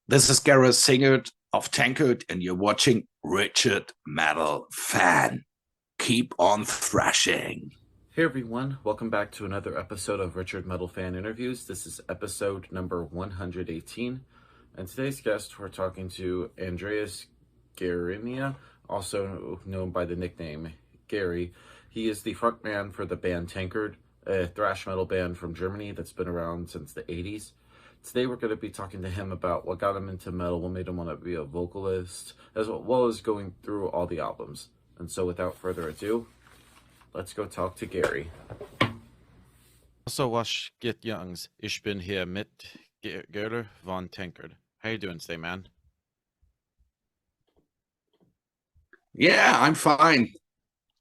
This is Gerre of Tankard, and you're watching Richard Metal Fan. Keep on thrashing. Hey everyone, welcome back to another episode of Richard Metal Fan Interviews. This is episode number 118, and today's guest we're talking to Andreas Geremia, also known by the nickname Gary. He is the frontman for the band Tankard, a thrash metal band from Germany that's been around since the 80s. Today we're going to be talking to him about what got him into metal, what made him want to be a vocalist, as well as going through all the albums. And so without further ado, let's go talk to Gary. So was geht Jungs? Ich bin hier mit Gerre von Tankard. How you doing today, man? Yeah, I'm fine.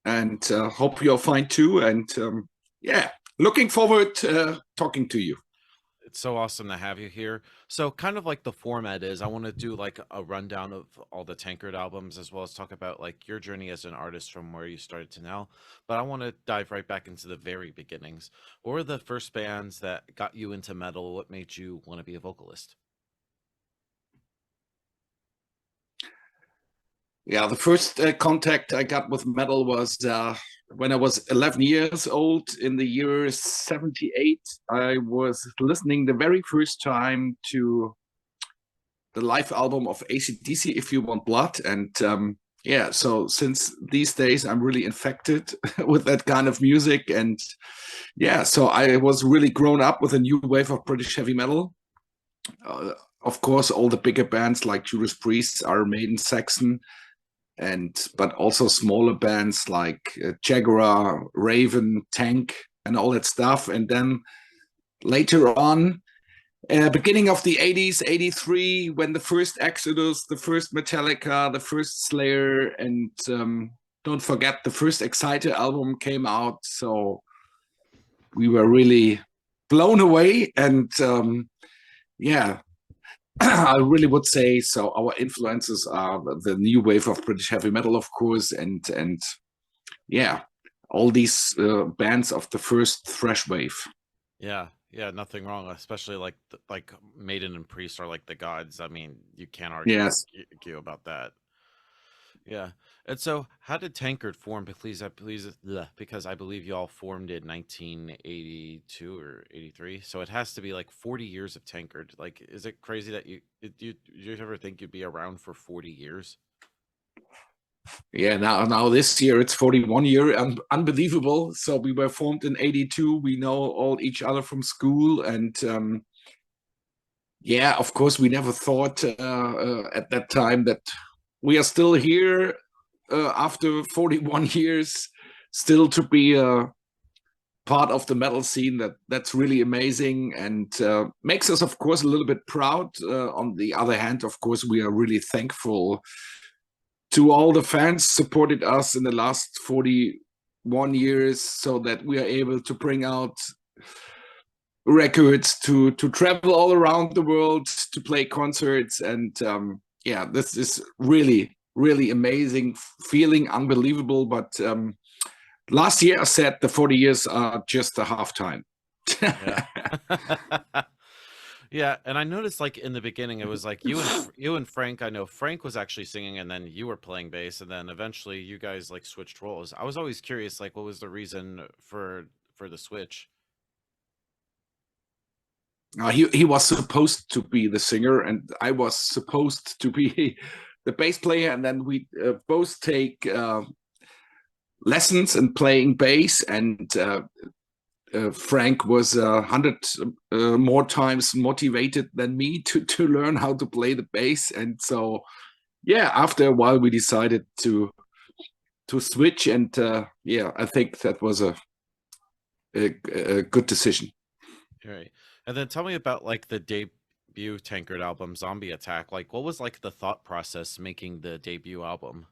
And hope you're fine too. And yeah, looking forward to talking to you. It's so awesome to have you here. So kind of like the format is, I want to do like a rundown of all the Tankard albums, as well as talk about like your journey as an artist from where you started to now. But I want to dive right back into the very beginnings. What were the first bands that got you into metal? What made you want to be a vocalist? Yeah, the first contact I got with metal was when I was 11 years old in the year 78. I was listening the very first time to the live album of AC/DC, If You Want Blood. And yeah, so since these days, I'm really infected with that kind of music. And yeah, so I was really grown up with a new wave of British heavy metal. Of course, all the bigger bands like Judas Priest, Iron Maiden, Saxon, but also smaller bands like Jaguar, Raven, Tank, and all that stuff. And then later on, beginning of the 80s, 83, when the first Exodus, the first Metallica, the first Slayer, and don't forget the first Exciter album came out. So we were really blown away. And yeah, I really would say so. Our influences are the new wave of British heavy metal, of course, and yeah, all these bands of the first thrash wave. Yeah, nothing wrong. Especially like Maiden and Priest are like the gods. I mean, you can't argue Yes. about that. Yeah. And so how did Tankard form? Because I believe you all formed in 1982 or 83. So it has to be like 40 years of Tankard. Like, is it crazy that you ever think you'd be around for 40 years? Yeah, now this year it's 41 year, unbelievable. So we were formed in 82. We know all each other from school, and yeah, of course, we never thought at that time that we are still here after 41 years, still to be a part of the metal scene. That's really amazing, and makes us, of course, a little bit proud. On the other hand, of course, we are really thankful to all the fans supported us in the last 41 years, so that we are able to bring out records, to travel all around the world, to play concerts. And yeah, this is really amazing feeling, unbelievable. But last year I said the 40 years are just a half time. Yeah. Yeah, and I noticed like in the beginning it was like you and Frank. I know Frank was actually singing, and then you were playing bass, and then eventually you guys like switched roles. I was always curious, like, what was the reason for the switch? He was supposed to be the singer, and I was supposed to be the bass player, and then we both take lessons in playing bass. And Frank was 100 more times motivated than me to learn how to play the bass. And so yeah, after a while we decided to switch. And yeah, I think that was a good decision. Right. And then tell me about like the debut Tankard album, Zombie Attack. Like, what was like the thought process making the debut album?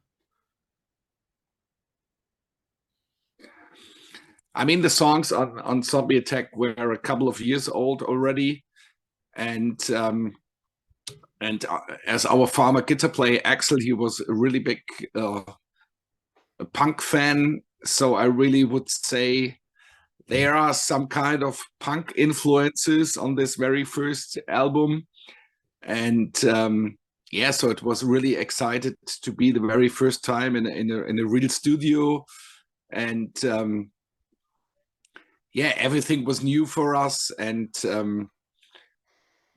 I mean, the songs on Zombie Attack were a couple of years old already, and as our former guitar player Axel, he was a really big punk fan. So I really would say there are some kind of punk influences on this very first album. And yeah, so it was really excited to be the very first time in a real studio. And yeah, everything was new for us. And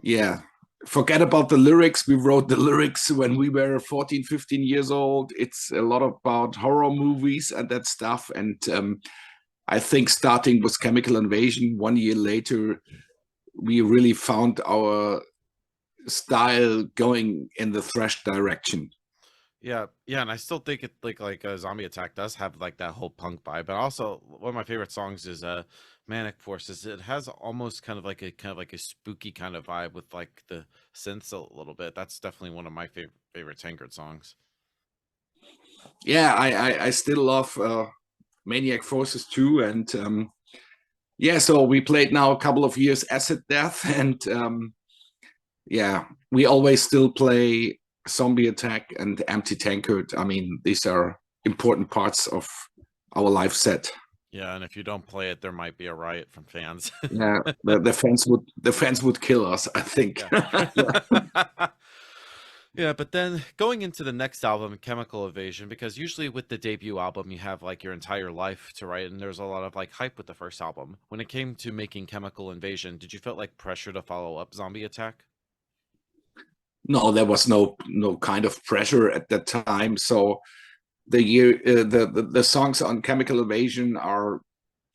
yeah, forget about the lyrics. We wrote the lyrics when we were 14, 15 years old. It's a lot about horror movies and that stuff. And I think starting with Chemical Invasion 1 year later, we really found our style going in the thrash direction. Yeah, yeah, and I still think it like Zombie Attack does have like that whole punk vibe. But also one of my favorite songs is Manic Forces. It has almost kind of like a spooky kind of vibe with like the synths a little bit. That's definitely one of my favorite Tankard songs. Yeah, I still love Maniac Forces too. And yeah, so we played now a couple of years Acid Death, and yeah, we always still play Zombie Attack and Empty Tankard. I mean, these are important parts of our live set. Yeah, and if you don't play it, there might be a riot from fans. Yeah, the fans would kill us, I think. Yeah. Yeah, but then going into the next album, Chemical Invasion, because usually with the debut album, you have like your entire life to write, and there's a lot of like hype with the first album. When it came to making Chemical Invasion, did you feel like pressure to follow up Zombie Attack? No, there was no kind of pressure at that time. So the songs on Chemical Invasion are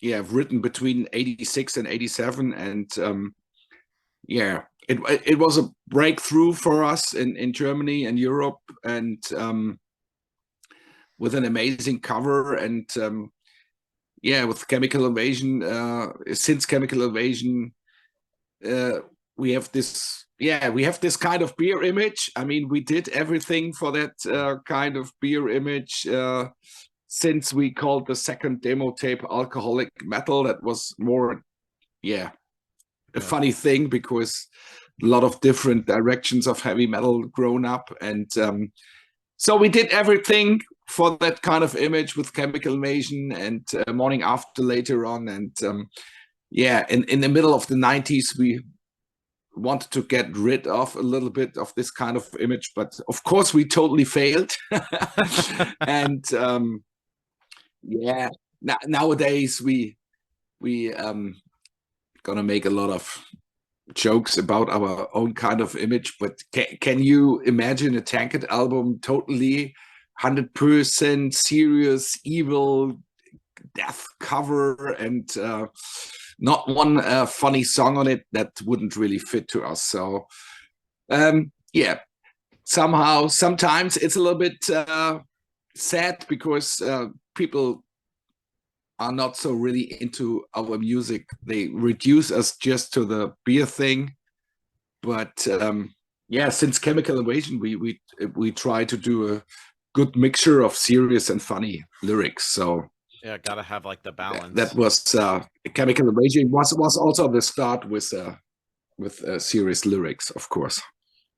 written between 86 and 87, and yeah, it was a breakthrough for us in Germany and Europe, and with an amazing cover. And yeah, with Chemical Invasion, since Chemical Invasion, we have this kind of beer image. I mean, we did everything for that kind of beer image since we called the second demo tape Alcoholic Metal. That was more a funny thing, because a lot of different directions of heavy metal grown up. And so we did everything for that kind of image with Chemical Invasion and Morning After later on. And yeah, in the middle of the 90s, we wanted to get rid of a little bit of this kind of image, but of course we totally failed. And yeah, nowadays we gonna make a lot of jokes about our own kind of image. But can you imagine a Tankard album totally 100% serious, evil, death cover, and not one funny song on it? That wouldn't really fit to us. So yeah, sometimes it's a little bit sad, because people are not so really into our music. They reduce us just to the beer thing. But yeah, since Chemical Invasion, we try to do a good mixture of serious and funny lyrics. So yeah, gotta have like the balance. That was Chemical Invasion was also the start with serious lyrics, of course.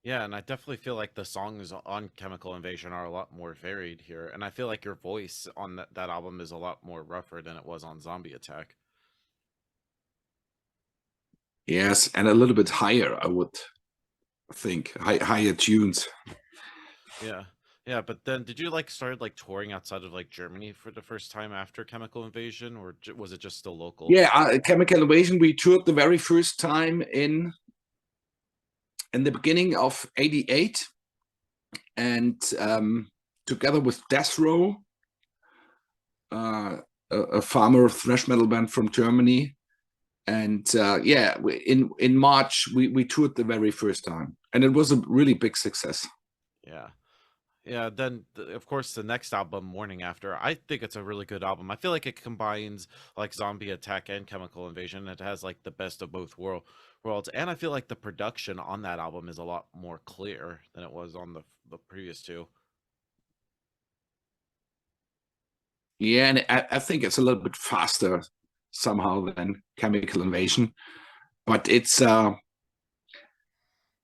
Yeah, and I definitely feel like the songs on Chemical Invasion are a lot more varied here. And I feel like your voice on that album is a lot more rougher than it was on Zombie Attack. Yes, and a little bit higher, I would think. Higher tunes. Yeah. Yeah, but then did you like started like touring outside of like Germany for the first time after Chemical Invasion, or was it just still local? Yeah, Chemical Invasion, we toured the very first time in the beginning of '88, and together with Death Row, a farmer thrash metal band from Germany. And yeah, in March we toured the very first time, and it was a really big success. Yeah. Yeah, then of course the next album, Morning After, I think it's a really good album. I feel like it combines like Zombie Attack and Chemical Invasion. It has like the best of both worlds, and I feel like the production on that album is a lot more clear than it was on the previous two. Yeah, and I think it's a little bit faster somehow than Chemical Invasion, but it's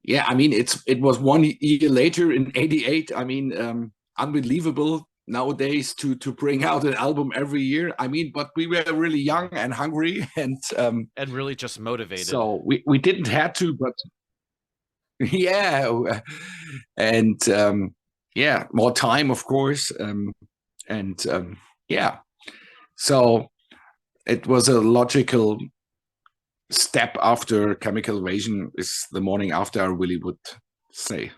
yeah, I mean, it was 1 year later in '88. I mean, unbelievable nowadays to bring out an album every year. I mean, but we were really young and hungry, and really just motivated. So we didn't have to, but Yeah, and yeah, more time, of course, and yeah. So it was a logical step after Chemical Invasion. Is the morning after, I really would say.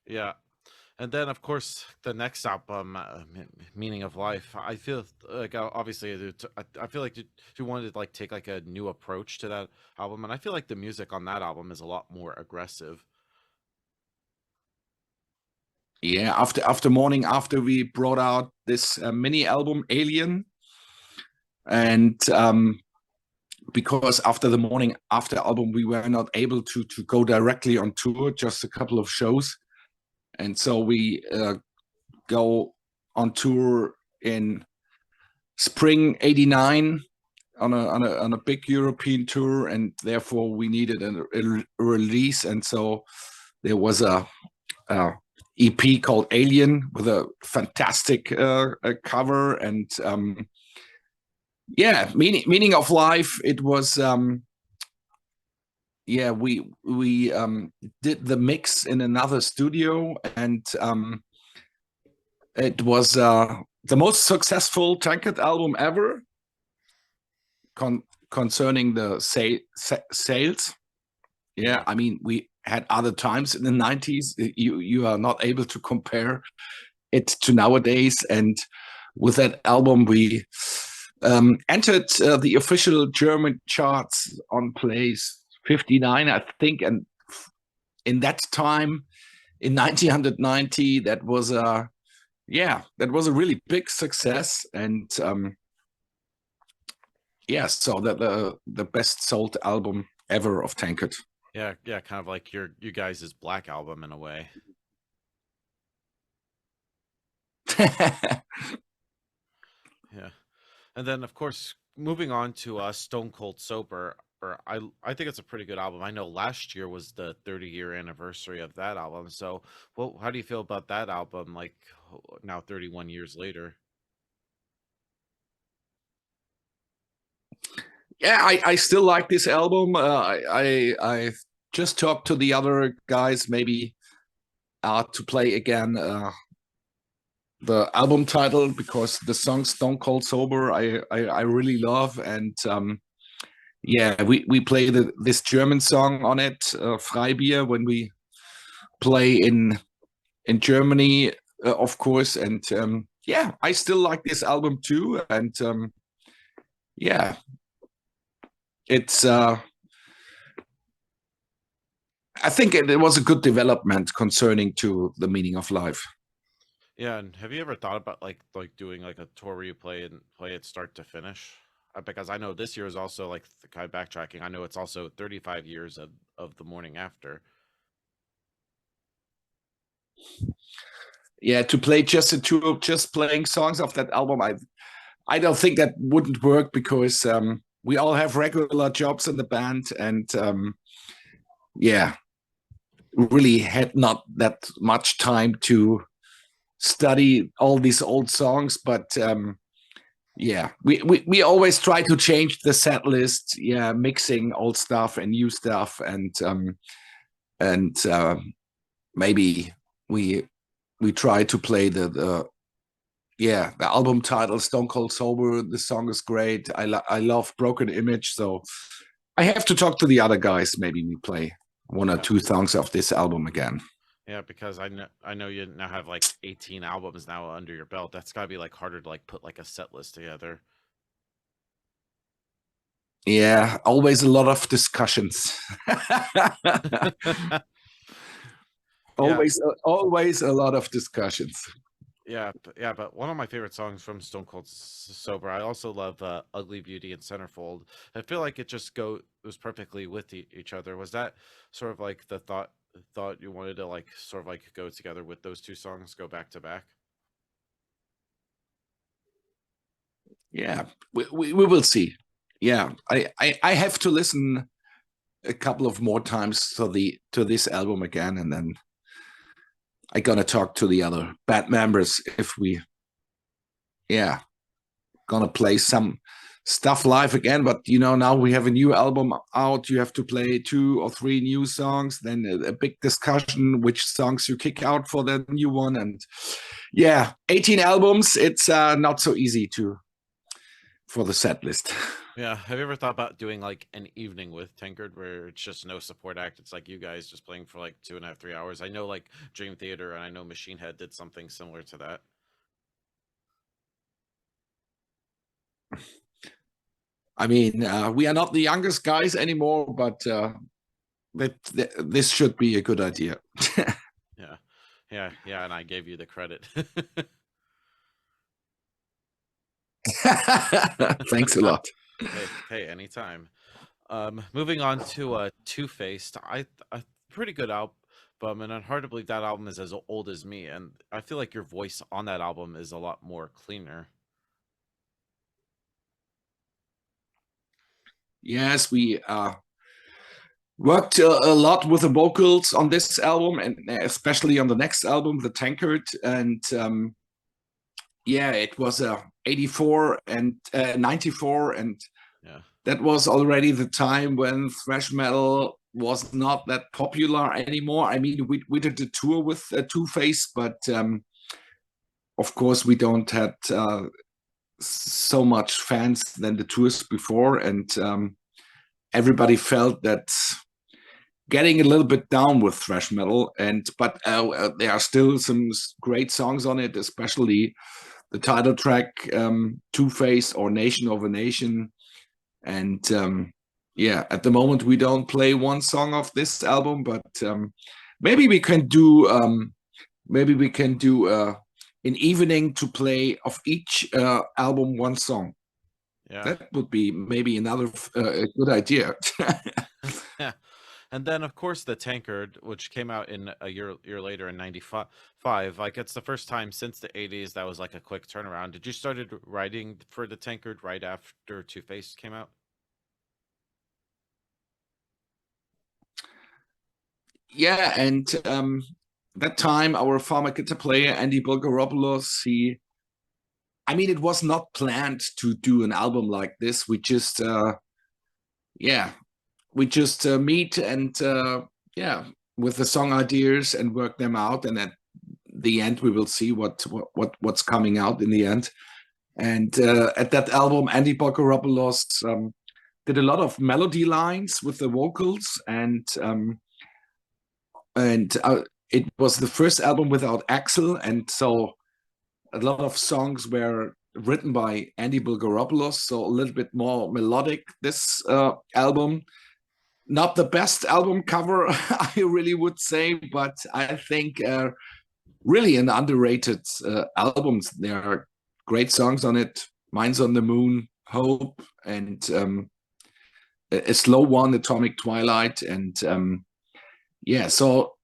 Yeah. And then, of course, the next album, "Meaning of Life." I feel like obviously, I feel like you wanted to like take like a new approach to that album, and I feel like the music on that album is a lot more aggressive. Yeah, after morning after, we brought out this mini album Alien, and because after the morning after album we were not able to go directly on tour, just a couple of shows, and so we go on tour in spring '89 on a big European tour, and therefore we needed a release, and so there was a EP called Alien with a fantastic cover, and yeah, meaning of life. It was yeah, we did the mix in another studio, and it was the most successful Tankard album ever concerning the sales. Yeah, I mean, we had other times in the 90s. You are not able to compare it to nowadays. And with that album, we entered the official German charts on place 59, I think. And in that time, in 1990, that was a really big success. And yeah, so that the best sold album ever of Tankard. Yeah, yeah, kind of like you guys' Black Album in a way. Yeah. And then, of course, moving on to Stone Cold Sober, or I think it's a pretty good album. I know last year was the 30-year anniversary of that album. So, well, how do you feel about that album? Like now, 31 years later. Yeah, I still like this album. I just talked to the other guys, maybe to play again the album title, because the song "Stone Cold Sober" I really love, and yeah, we play this German song on it, Freibier, when we play in Germany, of course, and yeah, I still like this album too, and yeah, it's I think it was a good development concerning to the meaning of life. Yeah, and have you ever thought about like doing like a tour where you play it start to finish? Because I know this year is also like the kind of backtracking. I know it's also 35 years of the morning after. Yeah, to play just a tour, just playing songs of that album, I don't think that wouldn't work, because we all have regular jobs in the band, and yeah, really had not that much time to study all these old songs. But yeah, we always try to change the set list. Yeah, mixing old stuff and new stuff, and maybe we try to play the album title "Stone Cold Sober." The song is great. I love Broken Image, so I have to talk to the other guys. Maybe we play one or two songs of this album again. Yeah, because I know you now have like 18 albums now under your belt. That's gotta be like harder to like put like a set list together. Yeah, always a lot of discussions. Always a lot of discussions. Yeah, but one of my favorite songs from Stone Cold Sober, I also love "Ugly Beauty" and "Centerfold." I feel like it just goes perfectly with each other. Was that sort of like the thought you wanted to like sort of like go together with those two songs, go back to back? Yeah, we will see. Yeah, I have to listen a couple of more times to this album again, and then I gonna talk to the other band members if we, yeah, gonna play some stuff live again. But now we have a new album out. You have to play 2 or 3 new songs, then a big discussion which songs you kick out for the new one. And yeah, 18 albums. It's not so easy for the set list. Yeah. Have you ever thought about doing like an evening with Tankard where it's just no support act? It's like you guys just playing for like 2.5, 3 hours. I know like Dream Theater and I know Machine Head did something similar to that. I mean, we are not the youngest guys anymore, but this should be a good idea. Yeah. Yeah. And I gave you the credit. Thanks a lot. Hey, anytime. Moving on to Two-Faced. A pretty good album, and hard to believe that album is as old as me. And I feel like your voice on that album is a lot more cleaner. Yes, we worked a lot with the vocals on this album, and especially on the next album, The Tankard. And yeah, it was 84 and 94, and Yeah. that was already the time when thrash metal was not that popular anymore. I mean, we did a tour with Two-Face, but of course we don't had so much fans than the tours before, and everybody felt that getting a little bit down with thrash metal. And but there are still some great songs on it, especially the title track, Two-Face or Nation of a Nation. And yeah, at the moment we don't play one song of this album, but maybe we can do an evening to play of each album one song. Yeah. That would be maybe another a good idea. Yeah. And then, of course, The Tankard, which came out in a year later in 95. Like, it's the first time since the 80s that was like a quick turnaround. Did you started writing for The Tankard right after Two-Face came out? Yeah, and that time our former guitar player Andy Bulgaropoulos, I mean, it was not planned to do an album like this. We just meet and yeah, with the song ideas and work them out, and at the end we will see what's coming out in the end. And at that album, Andy Bulgaropoulos did a lot of melody lines with the vocals, and it was the first album without Axel, and so a lot of songs were written by Andy Bulgaropoulos, so a little bit more melodic. This album, not the best album cover, I really would say, but I think really an underrated album. There are great songs on it. Mine's on the Moon, Hope, and a slow one, Atomic Twilight. And yeah, so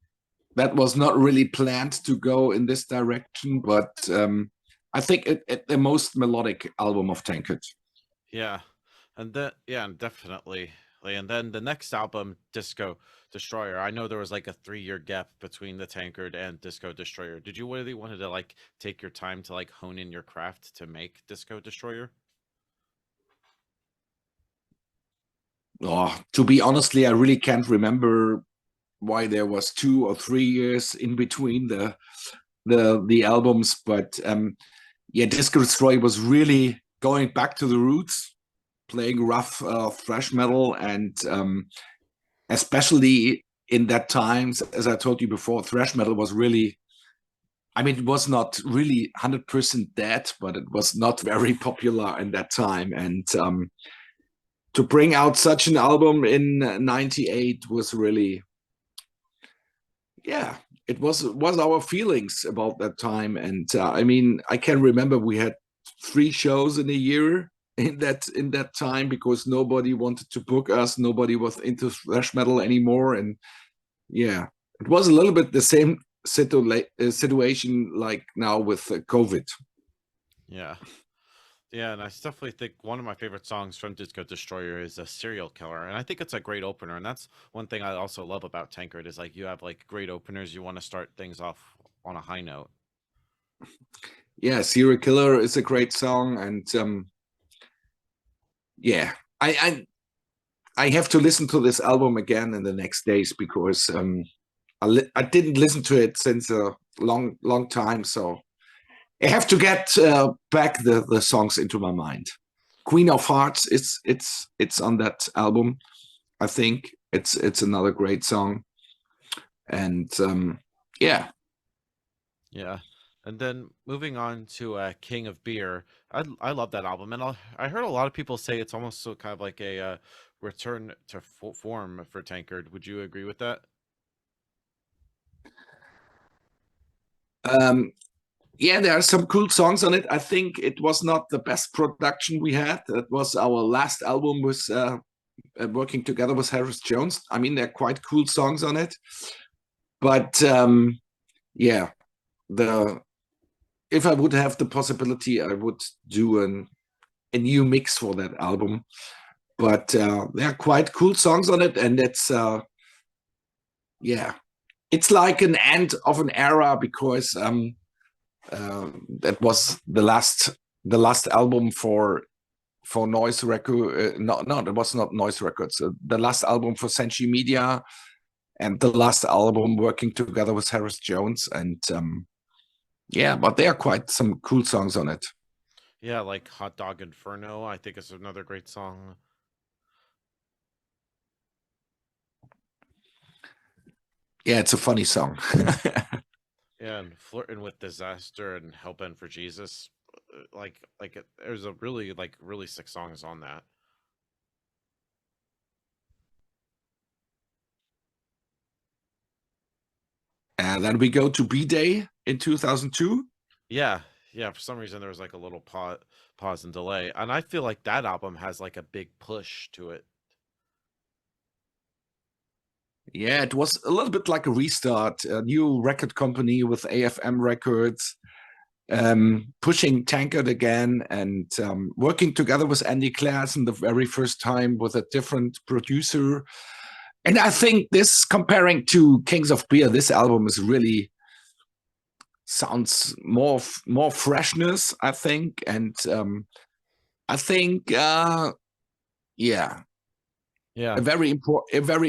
that was not really planned to go in this direction, but I think it the most melodic album of Tankard. Yeah. And then, yeah, definitely. And then the next album, Disco Destroyer. I know there was like a 3-year gap between The Tankard and Disco Destroyer. Did you really wanted to like take your time to like hone in your craft to make Disco Destroyer? Oh, to be honestly, I really can't remember why there was 2 or 3 years in between the albums, but yeah, Disco Destroyer was really going back to the roots, playing rough thrash metal, and especially in that times, as I told you before, thrash metal was really, I mean, it was not really 100% dead, but it was not very popular in that time. And to bring out such an album in 98 was really, yeah, it was our feelings about that time. And I mean, I can remember we had 3 shows in a year in that time, because nobody wanted to book us, nobody was into thrash metal anymore. And yeah, it was a little bit the same situation like now with COVID. Yeah. Yeah, and I definitely think one of my favorite songs from Disco Destroyer is a Serial Killer, and I think it's a great opener. And that's one thing I also love about Tankard is like you have like great openers. You want to start things off on a high note. Yeah, Serial Killer is a great song, and yeah, I have to listen to this album again in the next days because I didn't listen to it since a long time, so I have to get back the songs into my mind. Queen of Hearts, it's on that album. I think it's another great song, and yeah. Yeah. And then moving on to King of Beer, I love that album, and I heard a lot of people say it's almost so kind of like a return to form for Tankard. Would you agree with that? Um, yeah, there are some cool songs on it. I think it was not the best production we had. It was our last album with working together with Harris Jones. I mean, there are quite cool songs on it, but yeah, the if I would have the possibility, I would do a new mix for that album. But there are quite cool songs on it, and it's yeah, it's like an end of an era because that was the last album for Noise Record. No, that was not Noise Records. The last album for Senshi Media, and the last album working together with Harris Jones, and yeah, but there are quite some cool songs on it. Yeah, like Hot Dog Inferno, I think is another great song. Yeah, it's a funny song. Yeah, and Flirting with Disaster and Hellbent for Jesus. There's a really sick songs on that. And then we go to B-Day in 2002. Yeah, yeah. For some reason, there was like a little pause and delay, and I feel like that album has like a big push to it. Yeah, it was a little bit like a restart, a new record company with AFM Records, pushing Tankard again, and working together with Andy Classen the very first time with a different producer. And I think this, comparing to Kings of Beer, this album is really sounds more freshness, I think, and I think yeah, Yeah, a very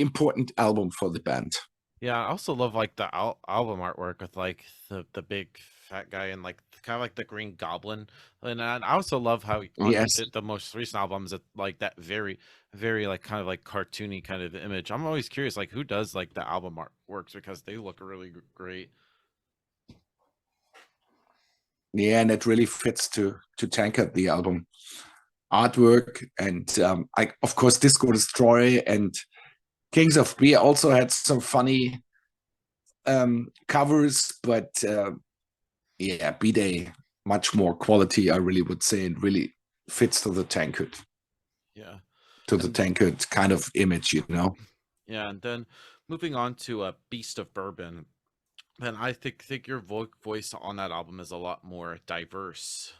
important album for the band. yeah. I also love like the album artwork with like the big fat guy and like kind of like the Green Goblin, and I also love how on Yes. the most recent albums that like that very like kind of like cartoony kind of image. I'm always curious like who does like the album artworks because they look really great. Yeah, and it really fits to Tankard, the album artwork, and I, of course, Disco Destroy and Kings of Beer also had some funny covers, but yeah, B-Day much more quality, I really would say, and really fits to the Tankard, Yeah, and kind of image, you know. yeah, and then moving on to a Beast of Bourbon, then I think your voice on that album is a lot more diverse.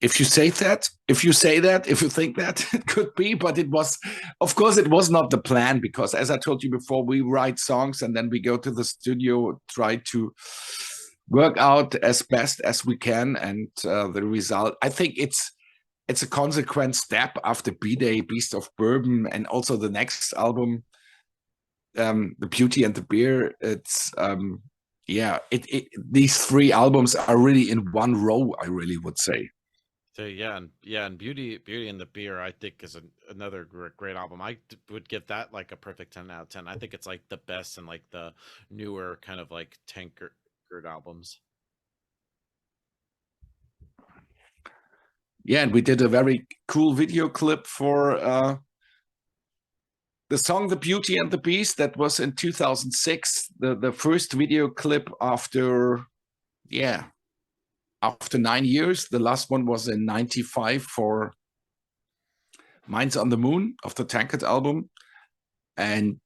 If you say that, if you think that, it could be, but it was, of course, it was not the plan because, as I told you before, we write songs and then we go to the studio, try to work out as best as we can, and the result, I think it's a consequent step after B-Day, Beast of Bourbon, and also the next album, The Beauty and the Beer. It's yeah, these three albums are really in one row, I really would say. So yeah, and Beauty and the Beer, I think is another great album. Would give that like a perfect 10 out of 10. I think it's like the best and like the newer kind of like Tankard albums. Yeah, and we did a very cool video clip for the song The Beauty and the Beast. That was in 2006, the first video clip after, yeah, after 9 years. The last one was in 95 for Minds on the Moon of the Tankard album. And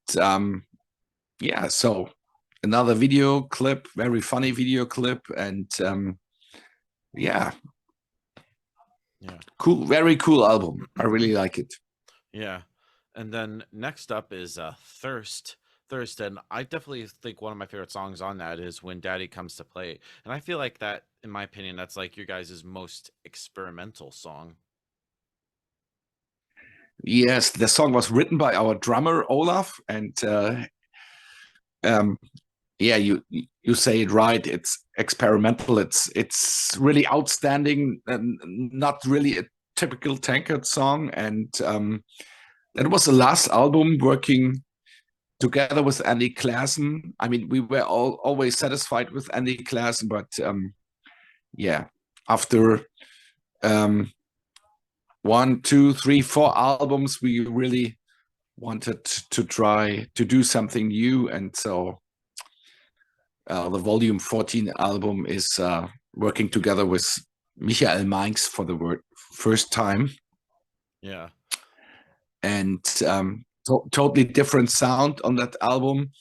yeah, so another video clip, very funny video clip, and yeah, Yeah. cool, very cool album. I really like it. Yeah. And then next up is Thirst. Thirst, and I definitely think one of my favorite songs on that is When Daddy Comes to Play. And I feel like that in my opinion, that's like your guys' most experimental song. Yes, the song was written by our drummer Olaf, and um, yeah, you say it right. It's experimental. It's really outstanding, and not really a typical Tankard song. And that was the last album working together with Andy Claassen. I mean, we were always satisfied with Andy Claassen, but yeah, after um, 1, 2, 3, 4 albums, we really wanted to try to do something new, and so the Volume 14 album is working together with Michael Mainz for the first time. Yeah. And totally different sound on that album.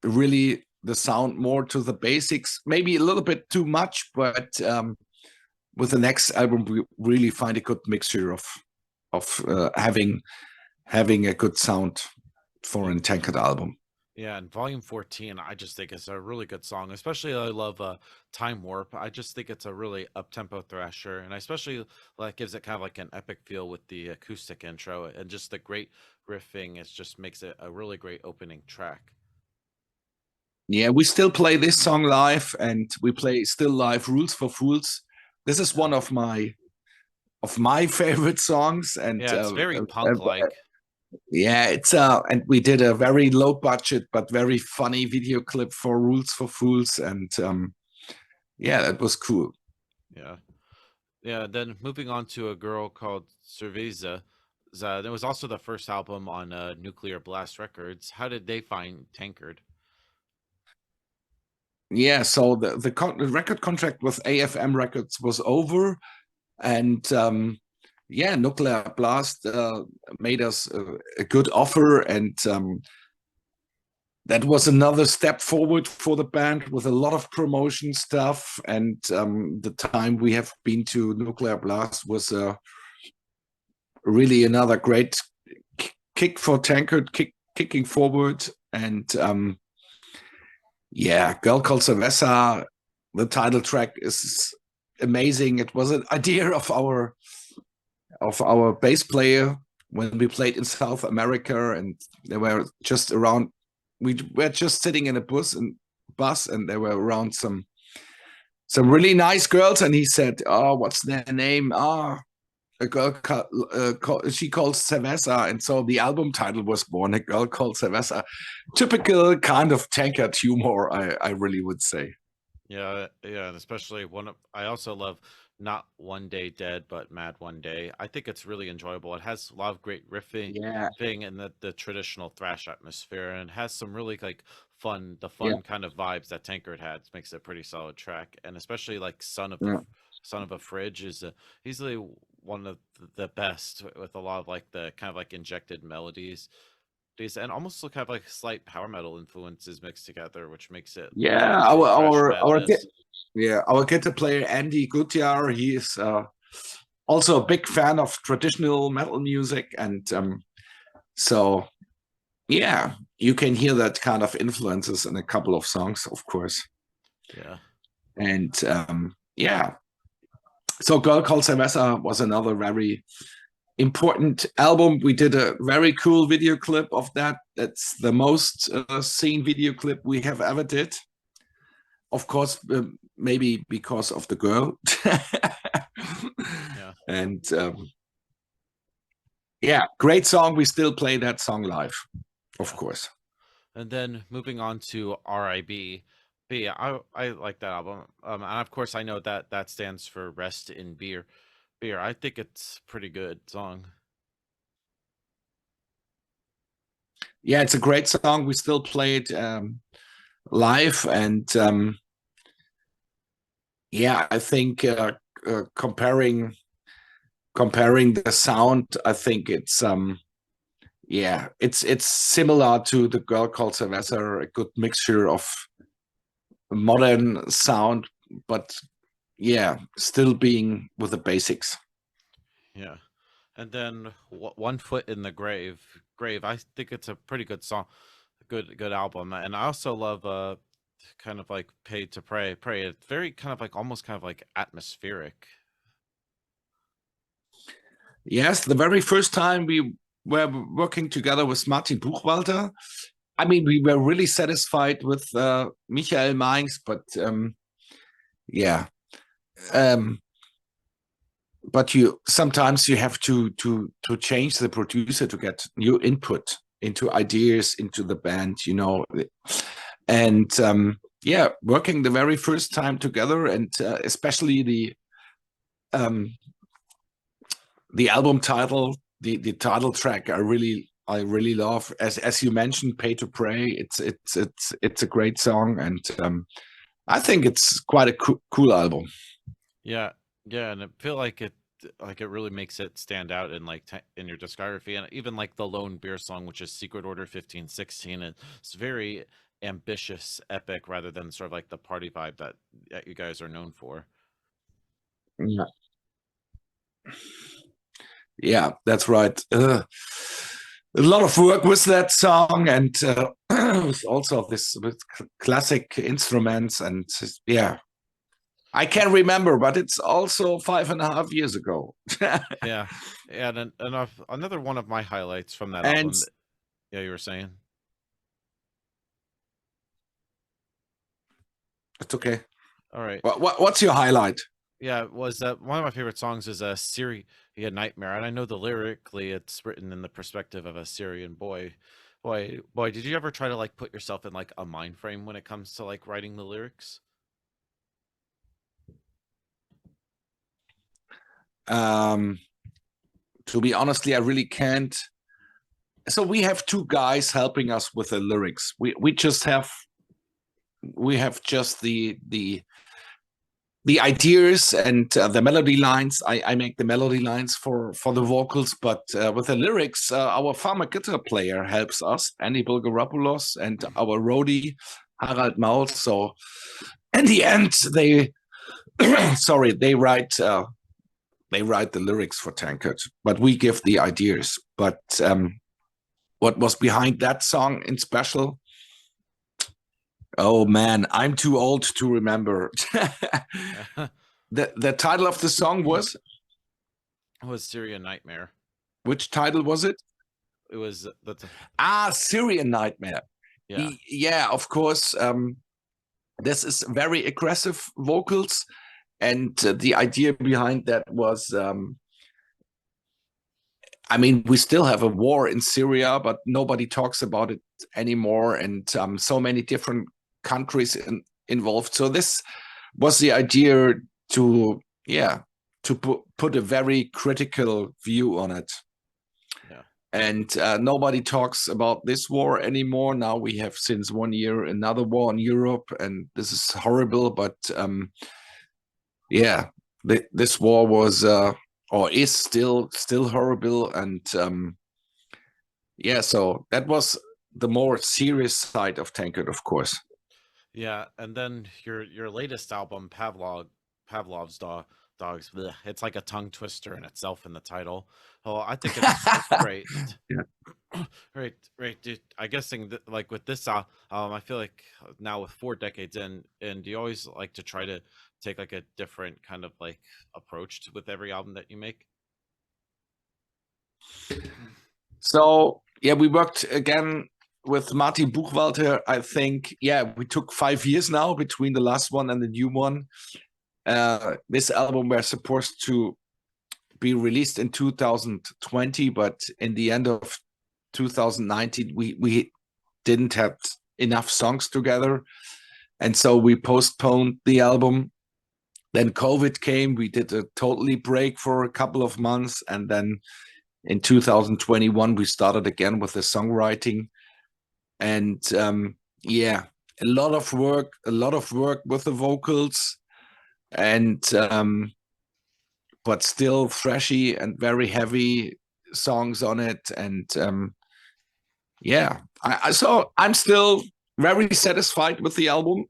Really, the sound more to the basics, maybe a little bit too much, but with the next album, we really find a good mixture of having a good sound for a Tankard album. Yeah, and Volume 14, I just think it's a really good song. Especially I love Time Warp. I just think it's a really up-tempo thrasher, and I especially like gives it kind of like an epic feel with the acoustic intro, and just the great riffing. It just makes it a really great opening track. Yeah, we still play this song live, and we play still live Rules for Fools. This is one of my favorite songs, and Yeah, it's very punk-like. yeah, it's and we did a very low budget but very funny video clip for Rules for Fools, and yeah, that was cool. Yeah. Yeah, then moving on to a girl called Cerveza. That was also the first album on Nuclear Blast Records. How did they find Tankard? Yeah, so the record contract with AFM Records was over, and yeah, Nuclear Blast made us a good offer, and that was another step forward for the band with a lot of promotion stuff. And the time we have been to Nuclear Blast was really another great kick for Tankard, kicking forward. And yeah, Girl Called Cerveza, the title track is amazing. It was an idea of our bass player when we played in South America, and they were just around. We were just sitting in a bus, and there were around some really nice girls, and he said, "Oh, what's their name? Ah, a girl she called Cerveza," and so the album title was born. A Girl Called Cerveza, typical kind of Tankard humor, I really would say. Yeah, yeah, and especially I also love Not One Day Dead, but Mad One Day. I think it's really enjoyable. It has a lot of great riffing Yeah, and the traditional thrash atmosphere, and has some really like fun yeah, kind of vibes that Tankard had. Makes it a pretty solid track, and especially like yeah. Son of a Fridge is easily one of the best with a lot of like the kind of like injected melodies. And almost look have like slight power metal influences mixed together, which makes it Yeah, true thrash our madness. yeah, our guitar player Andy Gutjahr, he is also a big fan of traditional metal music, and so yeah, you can hear that kind of influences in a couple of songs, of course. Yeah. And yeah, so Girl Called Cerveza was another very important album. We did a very cool video clip of that. That's the most seen video clip we have ever did. Of course, maybe because of the girl. Yeah. And yeah, great song. We still play that song live, of Yeah. course. And then moving on to RIB. But yeah, I like that album. And of course I know that that stands for Rest in Beer. Beer. I think it's a pretty good song. Yeah, it's a great song. We still play it live, and yeah, I think comparing the sound, I think it's yeah, it's similar to the Girl Called Cerveza, a good mixture of modern sound, but yeah, still being with the basics. Yeah. And then One Foot in the Grave. I think it's a pretty good song. Good album. And I also love kind of like Paid to Pray. It's very kind of like almost kind of like atmospheric. Yes, the very first time we were working together with Martin Buchwalter, I mean, we were really satisfied with Michael Mainz, but yeah, um, but you sometimes you have to change the producer to get new input into ideas into the band, you know, and yeah, working the very first time together, and especially the album title, the title track, I really love. As you mentioned, "Pay to Pray." It's a great song, and I think it's quite a cool album. Yeah, yeah, and I feel like it really makes it stand out in like in your discography, and even like the lone beer song, which is Secret Order 1516. It's very ambitious, epic, rather than sort of like the party vibe that you guys are known for. Yeah, yeah, that's right. A lot of work with that song, and with also this with classic instruments, and yeah, I can't remember, but it's also 5.5 years ago. Yeah, and another one of my highlights from that And album. Yeah, you were saying. it's okay. All right. What's your highlight? Yeah, was that one of my favorite songs is a Syria Nightmare, and I know the lyrically it's written in the perspective of a Syrian boy. Boy, did you ever try to like put yourself in like a mind frame when it comes to like writing the lyrics? Um, to be honestly, I really can't. So we have two guys helping us with the lyrics. We just have just the ideas and the melody lines. I make the melody lines for the vocals, but with the lyrics, our farmer guitar player helps us, Andy Bulgaropoulos, and our roadie Harald Maul. So in the end, they sorry, they write the lyrics for Tankard, but we give the ideas. But what was behind that song in special? Oh man, I'm too old to remember. The title of the song was? It was Syria Nightmare. Which title was it? It was Syrian Nightmare. Yeah. Yeah, of course. This is very aggressive vocals, and the idea behind that was, I mean, we still have a war in Syria, but nobody talks about it anymore, and so many different countries involved. So this was the idea to, yeah, to put a very critical view on it. Yeah. And nobody talks about this war anymore. Now we have since 1 year another war in Europe, and this is horrible. But yeah, this war was or is still horrible, and yeah, so that was the more serious side of Tankard, of course. Yeah, and then your latest album, Pavlov's Dogs. Bleh, it's like a tongue twister in itself in the title. Oh, I think it's great. Yeah. Right, dude. I guessing that, like with this, I feel like now with 4 decades in, and do you always like to try to take like a different kind of like approach with every album that you make? So yeah, we worked again with Martin Buchwalter. I think, yeah, we took 5 years now between the last one and the new one. This album was supposed to be released in 2020, but in the end of 2019, we didn't have enough songs together, and so we postponed the album. Then COVID came. We did a totally break for a couple of months, and then in 2021 we started again with the songwriting. And yeah, a lot of work with the vocals, and but still thrashy and very heavy songs on it. And yeah, so I'm still very satisfied with the album,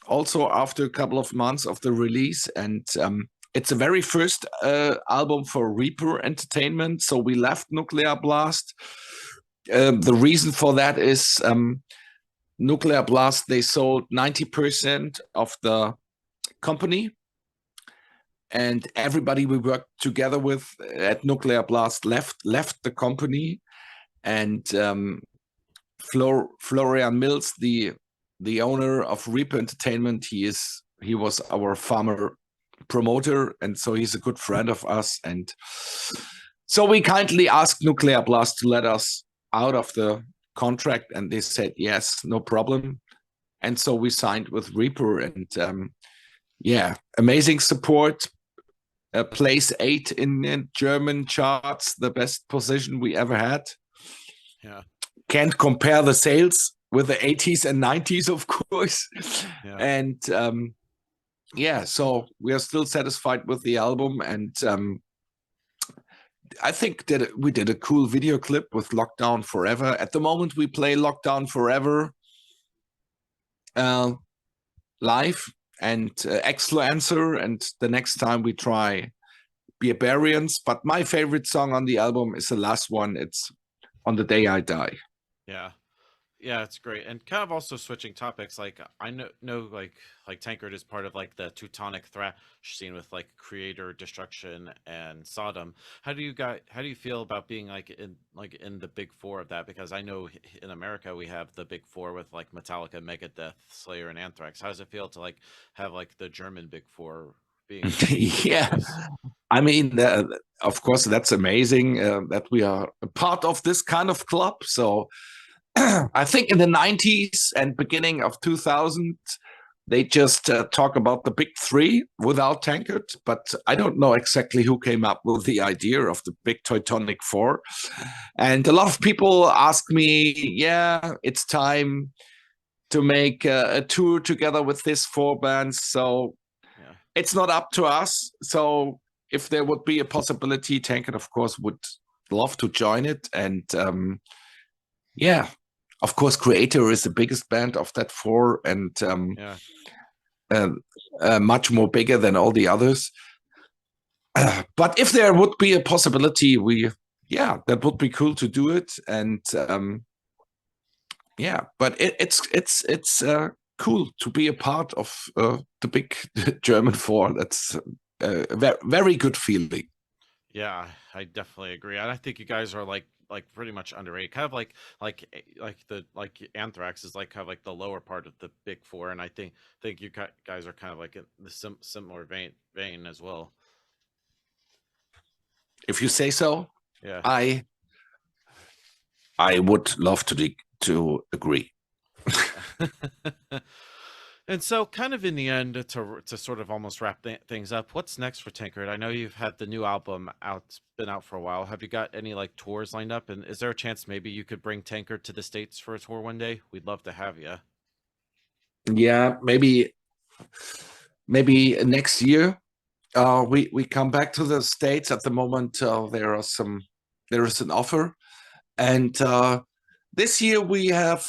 also after a couple of months of the release. And it's the very first album for Reaper Entertainment, so we left Nuclear Blast. The reason for that is Nuclear Blast, they sold 90% of the company, and everybody we worked together with at Nuclear Blast left the company. And Florian Mills, the owner of Reaper Entertainment, he was our farmer promoter, and so he's a good friend of us. And so we kindly asked Nuclear Blast to let us out of the contract, and they said yes, no problem. And so we signed with Reaper, and yeah, amazing support. Place 8 in German charts, the best position we ever had. Yeah. Can't compare the sales with the 80s and 90s, of course. Yeah. And yeah, so we are still satisfied with the album. And I think that we did a cool video clip with Lockdown Forever. At the moment, we play Lockdown Forever live, and Exfluencer, and the next time we try Barbarians. But my favorite song on the album is the last one. It's On the Day I Die. Yeah. Yeah, it's great. And kind of also switching topics, like I know like Tankard is part of like the Teutonic thrash scene with like Creator, Destruction, and Sodom. How do you feel about being like in the big four of that? Because I know in America we have the big four with like Metallica, Megadeth, Slayer, and Anthrax. How does it feel to like have like the German big four being yeah, I mean, of course, that's amazing that we are a part of this kind of club. So I think in the 90s and beginning of 2000, they just talk about the big three without Tankard, but I don't know exactly who came up with the idea of the big Teutonic four. And a lot of people ask me, yeah, it's time to make a tour together with these four bands. So yeah. It's not up to us. So if there would be a possibility, Tankard, of course, would love to join it. And yeah, of course, Creator is the biggest band of that four, and much more bigger than all the others. But if there would be a possibility, that would be cool to do it. And yeah, but it's cool to be a part of the big German four. That's a very good feeling. Yeah, I definitely agree. And I think you guys are like pretty much underrated. Kind of like Anthrax is like kind of like the lower part of the big four, and I think you guys are kind of like in the similar vein as well. If you say so. Yeah. I would love to agree. And so kind of in the end, to sort of almost wrap things up, what's next for Tankard? I know you've had the new album been out for a while. Have you got any like tours lined up? And is there a chance maybe you could bring Tankard to the States for a tour one day? We'd love to have you. Yeah, maybe next year. We come back to the States. At the moment, there is an offer. And this year we have,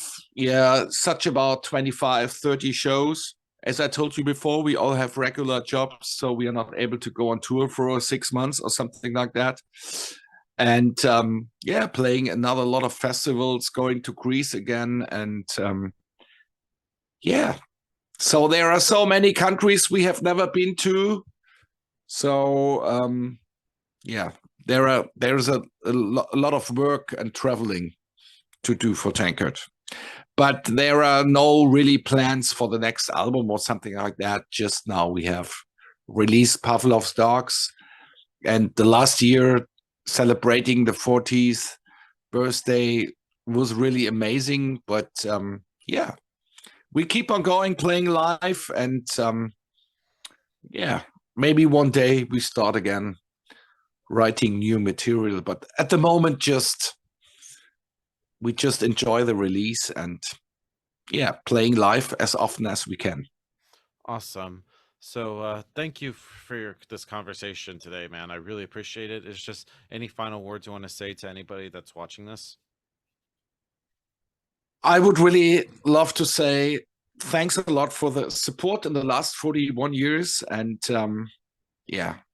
such about 25, 30 shows. As I told you before, we all have regular jobs, so we are not able to go on tour for 6 months or something like that. And playing another lot of festivals, going to Greece again. And so there are so many countries we have never been to. So there's a lot of work and traveling to do for Tankard. But there are no really plans for the next album or something like that. Just now we have released Pavlov's Dogs, and the last year celebrating the 40th birthday was really amazing. But we keep on going, playing live, and maybe one day we start again writing new material. But at the moment, we just enjoy the release and playing live as often as we can. Awesome. So thank you for this conversation today, man. I really appreciate it. It's just any final words you want to say to anybody that's watching this? I would really love to say thanks a lot for the support in the last 41 years. And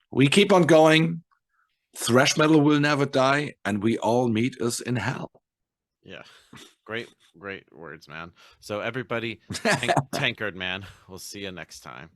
we keep on going. Thrash metal will never die, and we all meet us in hell. Yeah, great Great words, man. So everybody, Tankard, man. We'll see you next time.